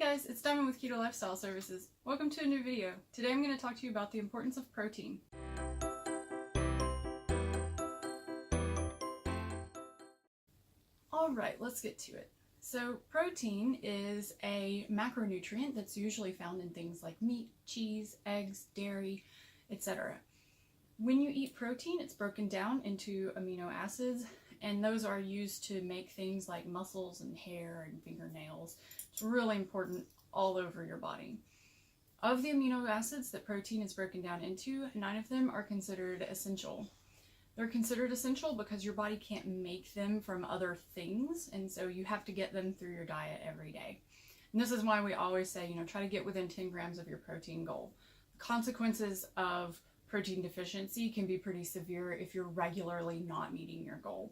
guys, it's Diamond with Keto Lifestyle Services. Welcome to a new video. Today I'm going to talk to you about the importance of protein. Alright, let's get to it. So protein is a macronutrient that's usually found in things like meat, cheese, eggs, dairy, etc. When you eat protein, it's broken down into amino acids, and those are used to make things like muscles and hair and fingernails. It's really important all over your body. Of the amino acids that protein is broken down into, 9 of them are considered essential. They're considered essential because your body can't make them from other things, and so you have to get them through your diet every day. And this is why we always say, try to get within 10 grams of your protein goal. The consequences of protein deficiency can be pretty severe if you're regularly not meeting your goal.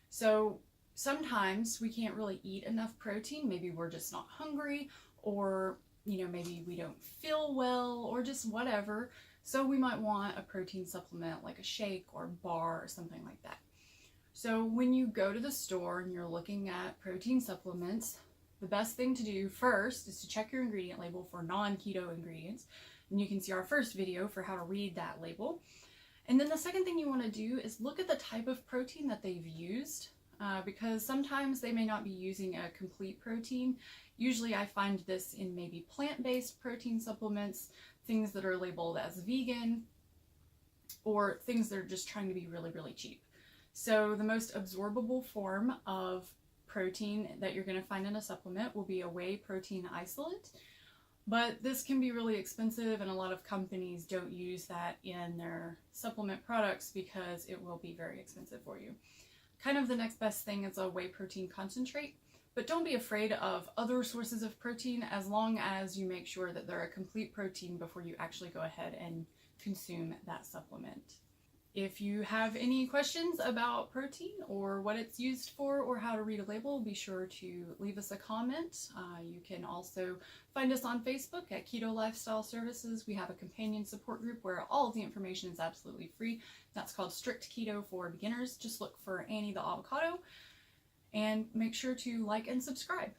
So sometimes we can't really eat enough protein. Maybe we're just not hungry, or maybe we don't feel well, or just whatever. So we might want a protein supplement like a shake or bar or something like that. So when you go to the store and you're looking at protein supplements, the best thing to do first is to check your ingredient label for non-keto ingredients. And you can see our first video for how to read that label. And then the second thing you want to do is look at the type of protein that they've used, because sometimes they may not be using a complete protein. Usually I find this in maybe plant-based protein supplements, things that are labeled as vegan, or things that are just trying to be really, really cheap. So the most absorbable form of protein that you're going to find in a supplement will be a whey protein isolate. But this can be really expensive, and a lot of companies don't use that in their supplement products because it will be very expensive for you. Kind of the next best thing is a whey protein concentrate, but don't be afraid of other sources of protein as long as you make sure that they're a complete protein before you actually go ahead and consume that supplement. If you have any questions about protein or what it's used for or how to read a label, be sure to leave us a comment. You can also find us on Facebook at Keto Lifestyle Services. We have a companion support group where all of the information is absolutely free. That's called Strict Keto for Beginners. Just look for Annie the Avocado and make sure to like and subscribe.